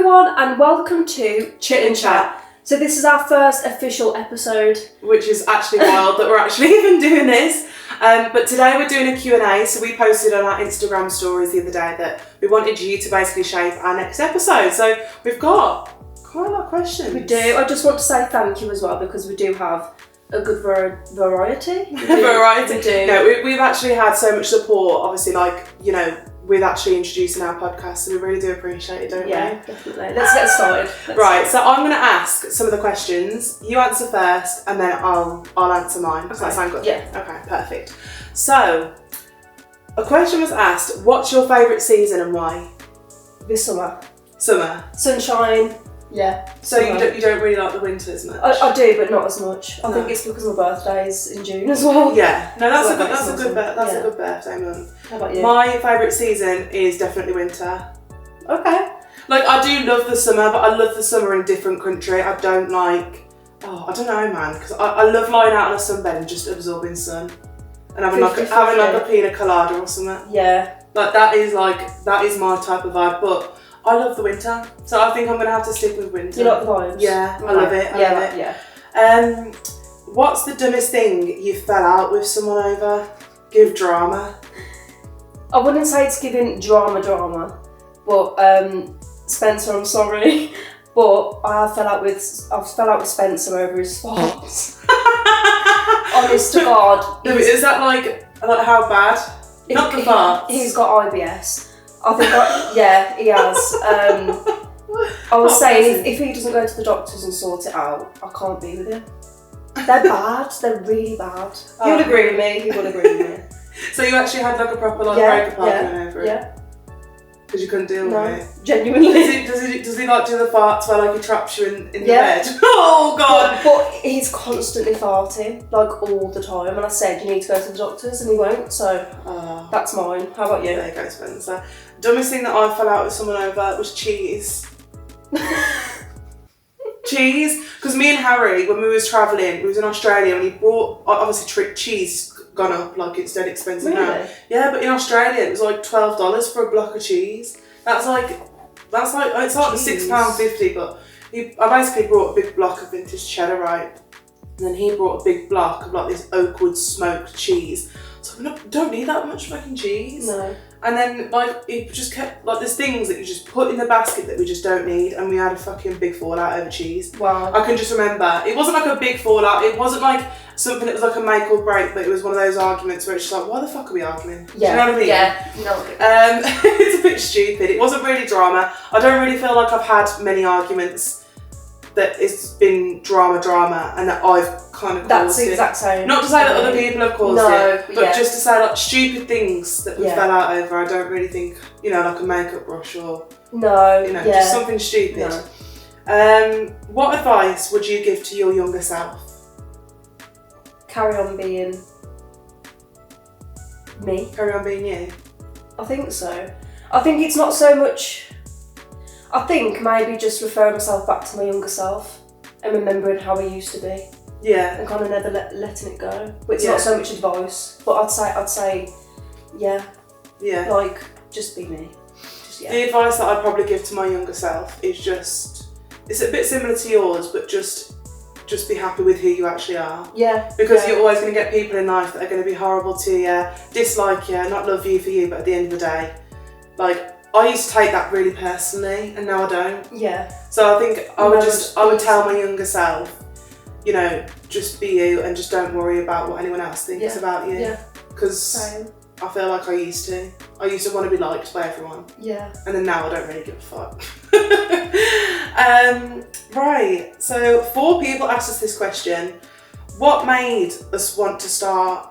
everyone, and welcome to Chit and Chat. So this is our first official episode. Which is actually wild that we're actually even doing this. But today we're doing a Q&A, so we posted on our Instagram stories the other day that we wanted you to basically shape our next episode. So we've got quite a lot of questions. We do. I just want to say thank you as well, because we do have a good variety. Variety. We do. No, we've actually had so much support, obviously, with actually introducing our podcast, so we really do appreciate it, don't we? Yeah, definitely. Let's get started. So I'm going to ask some of the questions. You answer first, and then I'll answer mine. Does that sound good? Yeah. Okay, perfect. So, a question was asked, what's your favourite season and why? This summer. Summer. Sunshine. Yeah. So you don't really like the winter as much? I do, but not as much. I No. think it's because my birthday's in June as well. Yeah. No, that's So a good birthday month. How about you? My favourite season is definitely winter. Okay. I do love the summer, but I love the summer in a different country. I don't know, man, because I love lying out on a sunbed and just absorbing sun. And having a pina colada or something. Yeah. That is my type of vibe, but I love the winter. So I think I'm going to have to stick with winter. You like the vibes? Yeah, I love it. I love it. Yeah. What's the dumbest thing you fell out with someone over? Give drama. I wouldn't say it's giving drama, but Spencer, I'm sorry, but I fell out with Spencer over his farts. Honest to God. Is that like how bad? Not the farts. He's got IBS. I think he has. I was saying if he doesn't go to the doctors and sort it out, I can't be with him. They're bad. They're really bad. He would agree with me. So you actually had a proper breakup argument over it? Yeah. Because you couldn't deal with it? Genuinely. Does he do the farts where he traps you in the bed? Oh God! But he's constantly farting, all the time. And I said, you need to go to the doctors, and he won't, so that's mine. How about you? There you go, Spencer. Dumbest thing that I fell out with someone over was cheese. Cheese, because me and Harry, when we was travelling, we was in Australia, and he brought, obviously cheese gone up, it's dead expensive now. Yeah, but in Australia it was $12 for a block of cheese. It's £6.50, but I basically brought a big block of vintage cheddar, right? And then he brought a big block of this Oakwood smoked cheese. So we don't need that much fucking cheese. No. And then it just kept there's things that you just put in the basket that we just don't need, and we had a fucking big fallout over cheese. Wow. I can just remember it wasn't a big fallout. It wasn't something that was a make or break, but it was one of those arguments where it's just why the fuck are we arguing? Yeah. Do you know what I mean? Yeah. No. It's a bit stupid. It wasn't really drama. I don't really feel like I've had many arguments that it's been drama and that I've kind of caused That's the it. exact same. Not to say that other people have caused it, but just to say stupid things that we fell out over. I don't really think, a makeup brush or just something stupid. No. What advice would you give to your younger self? Carry on being me. Carry on being you? I think so. I think it's not so much. I think maybe just refer myself back to my younger self and remembering how I used to be. Yeah. And kind of never letting it go. But it's not so much advice. But I'd say, yeah. Just be me. The advice that I'd probably give to my younger self is it's a bit similar to yours, but just be happy with who you actually are. Yeah. Because you're always going to get people in life that are going to be horrible to you, dislike you, not love you for you, but at the end of the day, I used to take that really personally, and now I don't. Yeah. So I think I would tell my younger self, just be you and just don't worry about what anyone else thinks about you. Yeah. Because I feel like I used to want to be liked by everyone. Yeah. And then now I don't really give a fuck. Right. So 4 people asked us this question. What made us want to start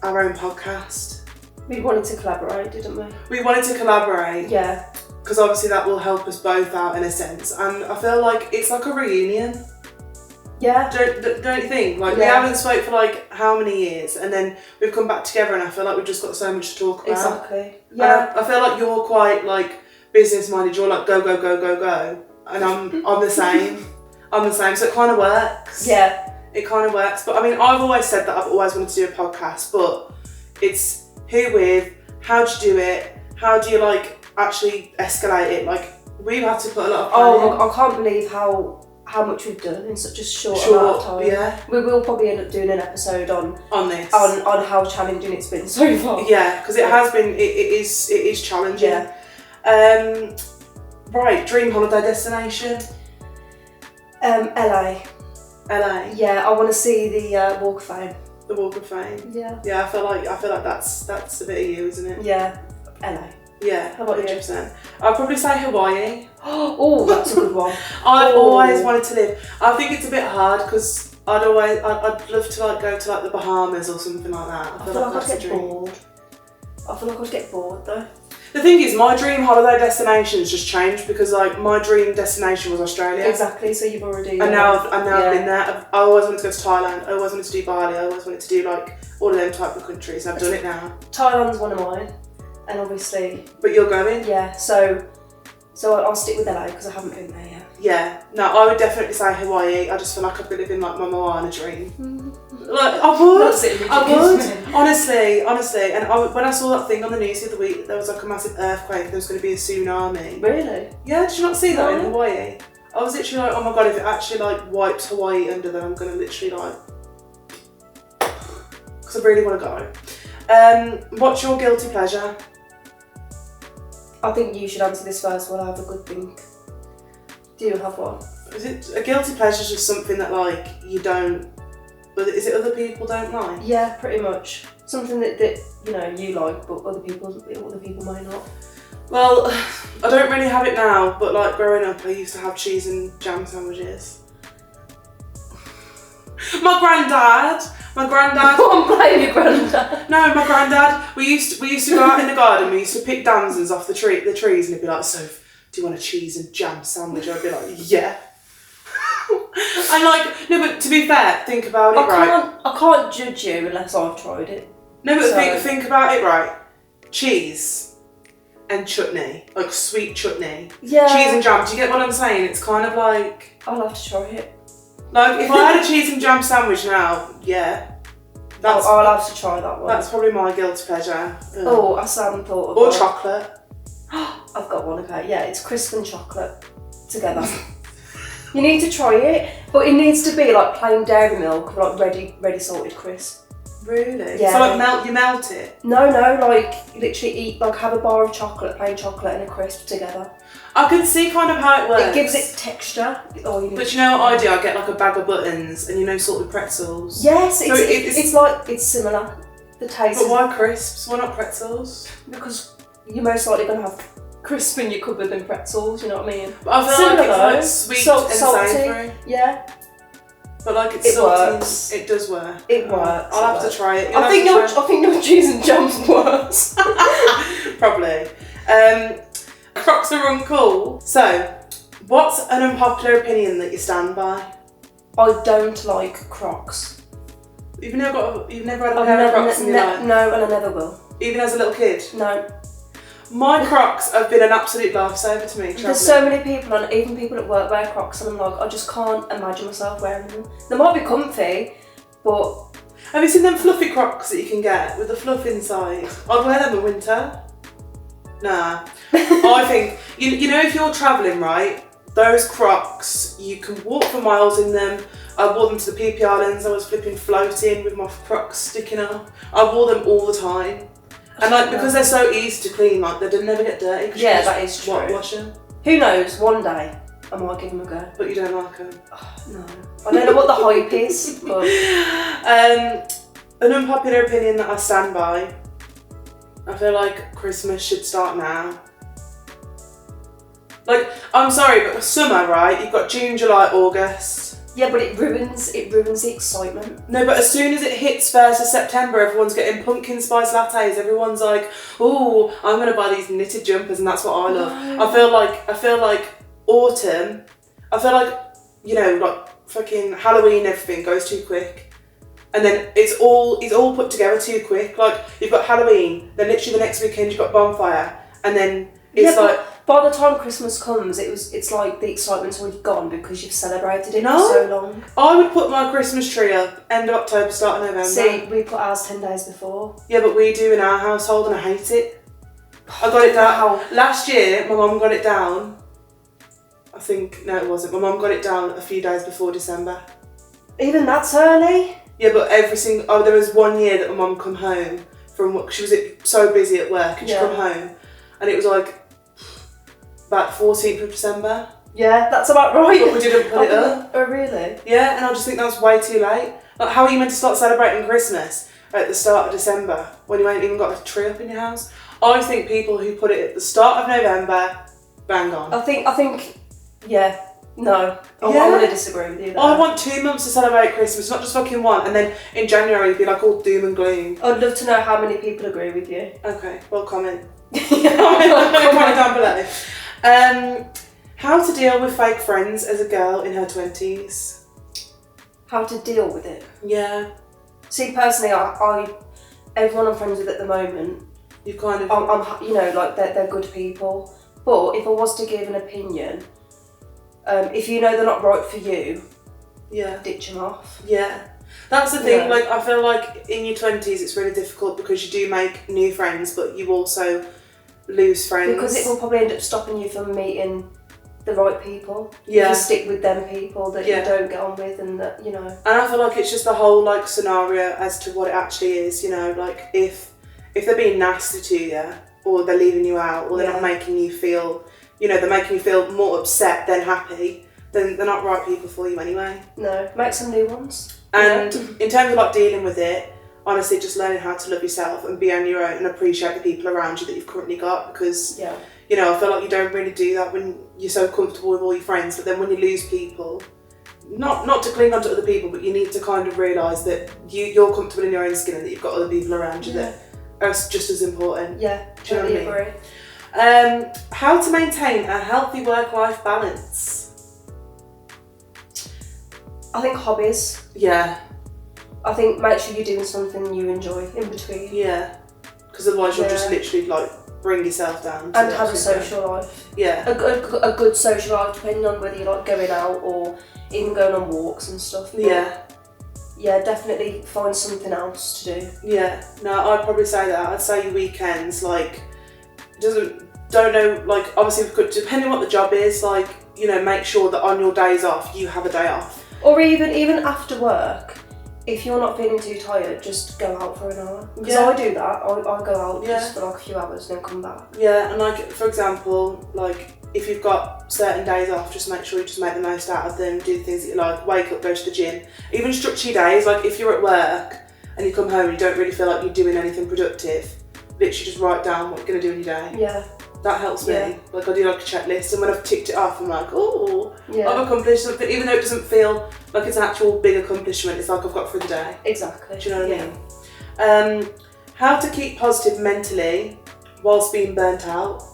our own podcast? We wanted to collaborate, didn't we? We wanted to collaborate. Yeah. Because obviously that will help us both out in a sense. And I feel like it's like a reunion. Yeah. Don't you think? We haven't spoke for how many years, and then we've come back together, and I feel like we've just got so much to talk about. Exactly. Yeah. And I feel like you're quite business minded. You're go, and I'm the same. I'm the same. So it kind of works. Yeah. It kind of works. But I mean, I've always said that I've always wanted to do a podcast, but it's who with, how do you do it, how do you actually escalate it, we've had to put a lot of planning. I can't believe how much we've done in such a short amount of time. Yeah. We will probably end up doing an episode on this. On how challenging it's been so far. Yeah, because it has been. It is challenging. Yeah. Right, dream holiday destination. LA. LA. Yeah, I want to see the Walk of Fame. The Walk of Fame. Yeah. Yeah, I feel like that's a bit of you, isn't it? Yeah. LA. Yeah. How about you? 100%. I'd probably say Hawaii. Oh, that's a good one. I've always wanted to live. I think it's a bit hard because I'd love to like go to like the Bahamas or something like that. I feel like I'd get bored. I feel like I'd get bored though. The thing is, my dream holiday destination's just changed because like my dream destination was Australia. Exactly. So you've already. And now I've been there. I always wanted to go to Thailand. I always wanted to do Bali. I always wanted to do like all of them type of countries. And I've done it now. Thailand's one of mine, and obviously. But you're going? Yeah. So I'll stick with LA because I haven't been there yet. Yeah. No, I would definitely say Hawaii. I just feel like I'd be living like my Moana dream. Like I would. Honestly. And when I saw that thing on the news the other week, there was like a massive earthquake. There was going to be a tsunami. Really? Yeah. Did you not see that No. in Hawaii? I was literally like, oh my god, if it actually like wipes Hawaii under, then I'm going to literally like, because I really want to go. What's your guilty pleasure? I think you should answer this first while I have a good think. Do you have one? Is it a guilty pleasure? Just something that like you don't? Is it other people don't like? Yeah, pretty much. Something that you like, but other people may not. Well, I don't really have it now, but like growing up, I used to have cheese and jam sandwiches. My granddad. I'm blaming your granddad. No, my granddad. We used to go out in the garden. We used to pick damsons off the trees, and he'd be like, "So, do you want a cheese and jam sandwich?" I'd be like, "Yeah." And like, no, but to be fair, think about it, right? I can't judge you unless I've tried it. No, but think about it, right? Cheese and chutney, like sweet chutney. Yeah. Cheese and jam. Do you get what I'm saying? It's kind of like. I'll have to try it. Like, if I had a cheese and jam sandwich now, yeah. I'll have to try that one. That's probably my guilty pleasure. Ugh. Oh, I hadn't thought of Or that. chocolate. I've got one, okay. Yeah, it's crisp and chocolate together. You need to try it, but it needs to be like plain dairy milk, like ready salted crisp. Really? Yeah. So like you melt it? No, like literally have a bar of chocolate, plain chocolate and a crisp together. I can see kind of how it works. It gives it texture. But you know what I do? I get like a bag of buttons and salted pretzels. Yes, So it's similar. The taste. But why crisps? Why not pretzels? Because you're most likely going to have crisp in your cupboard than pretzels, you know what I mean? But I feel Similar like it's like sweet and salty. savoury. Yeah. But like It salty. works. It does work. It works. I'll have to try it. I think your cheese and jam's worse. Probably. Crocs are uncool. So, what's an unpopular opinion that you stand by? I don't like Crocs. You've never had a pair of Crocs in your life? No, and I never will. Even as a little kid? No. My Crocs have been an absolute lifesaver to me. There's so many people, and even people at work wear Crocs, and I'm like, I just can't imagine myself wearing them. They might be comfy, but... Have you seen them fluffy Crocs that you can get with the fluff inside? I'd wear them in winter. Nah. I think, you know, if you're travelling, right, those Crocs, you can walk for miles in them. I wore them to the PP Islands. I was flipping floating with my Crocs sticking up. I wore them all the time. And like, because they're so easy to clean, like they'd never get dirty. Yeah, that is true. Wash them. Who knows, one day I might give them a go. But you don't like them? Oh, no. I don't know what the hype is, but... An unpopular opinion that I stand by. I feel like Christmas should start now. Like, I'm sorry, but summer, right? You've got June, July, August. Yeah, but it ruins the excitement. No, but as soon as it hits 1st of September, everyone's getting pumpkin spice lattes. Everyone's like, "Oh, I'm going to buy these knitted jumpers," and that's what I love. No. I feel like autumn. I feel like, you know, like fucking Halloween, everything goes too quick, and then it's all put together too quick. Like you've got Halloween, then literally the next weekend you've got bonfire, and then it's like. By the time Christmas comes, it's like the excitement's already gone because you've celebrated it No. for so long. I would put my Christmas tree up end of October, start of November. See, we put ours 10 days before. Yeah, but we do in our household and I hate it. I got it down. Last year, my mum got it down I think, no it wasn't. My mum got it down a few days before December. Even that's early? Yeah, but there was 1 year that my mum come home from work. She was so busy at work and she come home and it was like about 14th of December. Yeah, that's about right. But we didn't put it up. Oh, really? Yeah, and I just think that's way too late. Like, how are you meant to start celebrating Christmas at the start of December when you ain't even got a tree up in your house? I think people who put it at the start of November, bang on. I think, yeah. No, I want to disagree with you there. I want 2 months to celebrate Christmas, not just fucking one, and then in January it'd be like all doom and gloom. I'd love to know how many people agree with you. Okay, well comment. Comment down below. How to deal with fake friends as a girl in her 20s? How to deal with it? Yeah. See, personally, I everyone I'm friends with at the moment, You kind of... I'm you know, like they're good people. But if I was to give an opinion, if you know they're not right for you, ditch them off. Yeah. That's the thing, Yeah. like I feel like in your 20s it's really difficult because you do make new friends but you also lose friends. Because it will probably end up stopping you from meeting the right people. Yeah. If you stick with them people that you don't get on with and that, you know. And I feel like it's just the whole like scenario as to what it actually is, you know, like if they're being nasty to you or they're leaving you out or they're not making you feel, you know, they're making you feel more upset than happy, then they're not right people for you anyway. No, make some new ones. And in terms of like dealing with it, honestly just learning how to love yourself and be on your own and appreciate the people around you that you've currently got because, you know, I feel like you don't really do that when you're so comfortable with all your friends, but then when you lose people, not to cling on to other people, but you need to kind of realise that you're comfortable in your own skin and that you've got other people around you that are just as important. Yeah, do you know totally what I mean? How to maintain a healthy work-life balance? I think hobbies. Yeah. I think make sure you're doing something you enjoy in between. Yeah. Because otherwise you'll just literally like bring yourself down. And have a social life. Yeah. A good social life, depending on whether you're like going out or even going on walks and stuff. But yeah, definitely find something else to do. Yeah. No, I'd probably say that. I'd say your weekends, like, don't know, like, obviously, depending on what the job is, like, you know, make sure that on your days off, you have a day off. Or even after work, if you're not feeling too tired, just go out for an hour. Because I do that. I go out just for like a few hours and then come back. Yeah, and like, for example, like, if you've got certain days off, just make sure you just make the most out of them, do the things that you like, wake up, go to the gym. Even structure your days, like if you're at work and you come home and you don't really feel like you're doing anything productive, literally just write down what you're going to do in your day. Yeah. That helps me. Like I do like a checklist and when I've ticked it off, I'm like, oh, I've accomplished something. Even though it doesn't feel like it's an actual big accomplishment, it's like I've got through the day. Exactly. Do you know what I mean? How to keep positive mentally whilst being burnt out?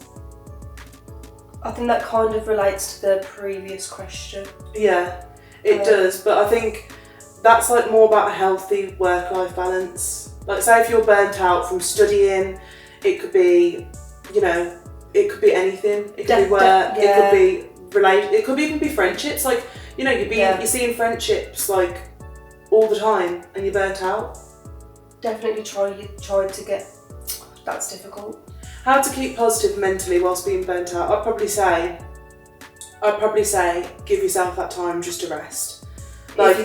I think that kind of relates to the previous question. Yeah, it does, but I think that's like more about a healthy work-life balance. Like say if you're burnt out from studying, it could be, you know, it could be anything. It could be work, it could be it could even be friendships. Like, you know, you're seeing friendships like all the time and you're burnt out. Definitely try to get, that's difficult. How to keep positive mentally whilst being burnt out? I'd probably say give yourself that time just to rest. Like,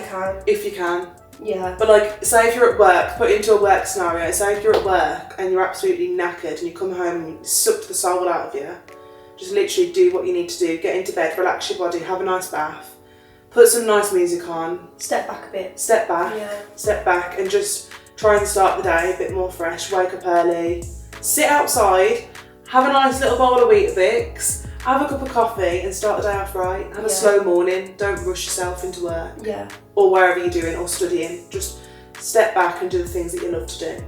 if you can. Yeah. But like, say if you're at work, put into a work scenario, say if you're at work and you're absolutely knackered and you come home and you sucked the soul out of you, just literally do what you need to do, get into bed, relax your body, have a nice bath, put some nice music on. Step back a bit. Step back and just try and start the day a bit more fresh, wake up early, sit outside, have a nice little bowl of Weetabix, have a cup of coffee and start the day off right. Have a slow morning, don't rush yourself into work. Yeah. Or wherever you're doing or studying. Just step back and do the things that you love to do.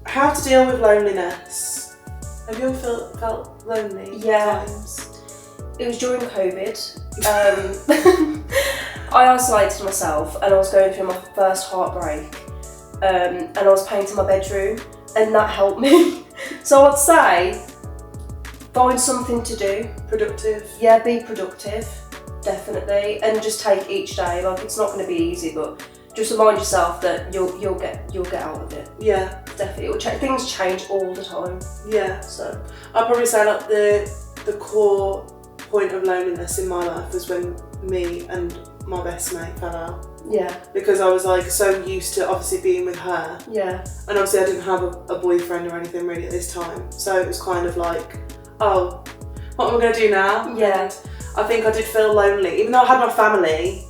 How to deal with loneliness. Have you ever felt lonely times? It was during COVID. I isolated myself and I was going through my first heartbreak. And I was painting my bedroom and that helped me. So I'd say find something to do. Productive. Yeah, be productive, definitely, and just take each day. Like it's not going to be easy, but just remind yourself that you'll get out of it. Yeah, definitely. It'll things change all the time. Yeah. So I'd probably say like the core point of loneliness in my life was when me and my best mate fell out. Yeah. Because I was like so used to obviously being with her. Yeah. And obviously I didn't have a boyfriend or anything really at this time. So it was kind of like, oh, what am I going to do now? Yeah. And I think I did feel lonely. Even though I had my family,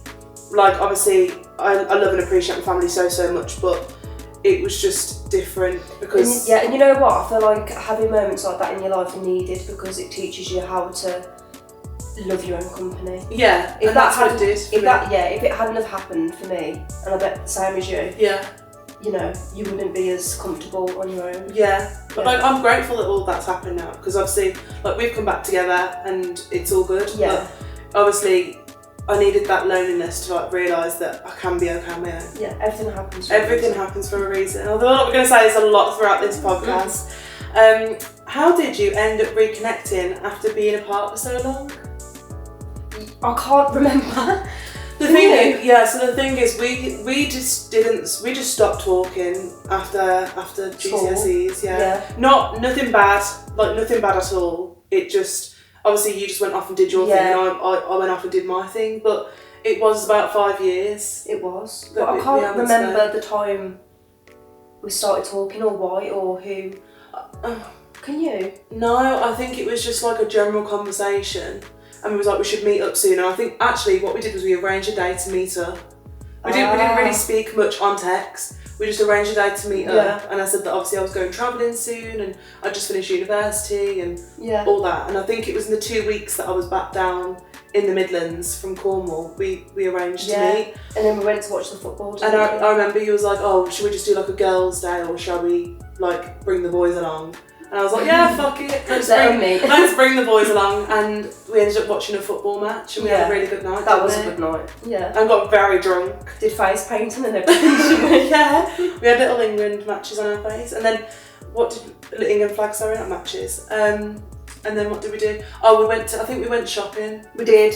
like obviously I love and appreciate my family so much, but it was just different because... And you know what? I feel like having moments like that in your life are needed because it teaches you how to love your own company. Yeah, if and that's what it did. If it hadn't have happened for me, and I bet the same as you, yeah, you know, you wouldn't be as comfortable on your own. Yeah, but like I'm grateful that all that's happened now because obviously like we've come back together and it's all good. Yeah. But obviously I needed that loneliness to like realise that I can be okay on my own. Yeah, everything happens. Everything happens for a reason. Although we're going to say this a lot throughout this podcast. How did you end up reconnecting after being apart for so long? I can't remember. The thing is, we just stopped talking after GCSEs. Yeah. Nothing bad at all. It just obviously you just went off and did your thing, and I went off and did my thing. But it was about 5 years. It was. But I can't remember the time we started talking or why or who. Can you? No, I think it was just like a general conversation. And we was like, we should meet up soon. And I think actually what we did was we arranged a day to meet up. We didn't really speak much on text. We just arranged a day to meet up. And I said that obviously I was going travelling soon and I just finished university and all that. And I think it was in the 2 weeks that I was back down in the Midlands from Cornwall, we arranged to meet. And then we went to watch the football. And I remember you was like, oh, should we just do like a girls' day or shall we like bring the boys along? And I was like, yeah, fuck it. Let's bring the boys along. And we ended up watching a football match and we had a really good night. That was a good night. Yeah. And got very drunk. Did face painting and everything. Yeah. We had little England matches on our face. And then England flags, sorry, not matches. And then what did we do? Oh, I think we went shopping. We did.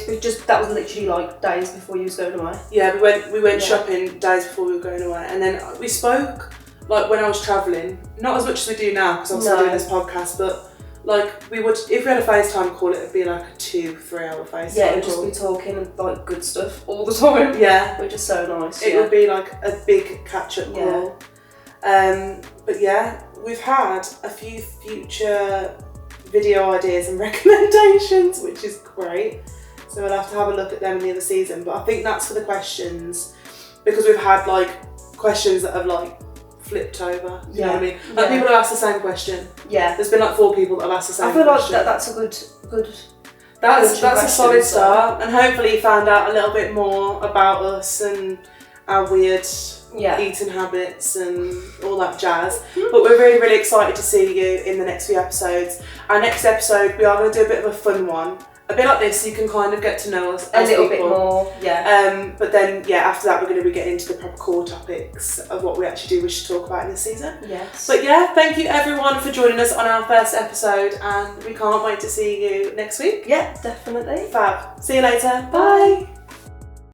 That was literally like days before you was going away. Yeah, we went shopping days before we were going away. And then we spoke like when I was travelling, not as much as we do now because I'm still doing this podcast, but like if we had a FaceTime call, it would be like a 2-3 hour FaceTime Yeah, it would just be talking and like good stuff all the time. Yeah. Which is so nice. It would be like a big catch-up call. But yeah, we've had a few future video ideas and recommendations, which is great. So we'll have to have a look at them in the other season. But I think that's for the questions because we've had like questions that have like flipped over. You know what I mean? Like people have asked the same question. Yeah. There's been like 4 people that have asked the same question. I feel like that's a good That's a solid start. And hopefully you found out a little bit more about us and our weird eating habits and all that jazz. But we're really, really excited to see you in the next few episodes. Our next episode, we are going to do a bit of a fun one. A bit like this, so you can kind of get to know us as a little bit more. Yeah. But then, after that, we're going to be getting into the proper core topics of what we actually do wish to talk about in this season. Yes. But thank you everyone for joining us on our first episode, and we can't wait to see you next week. Yeah, definitely. Fab. See you later. Bye.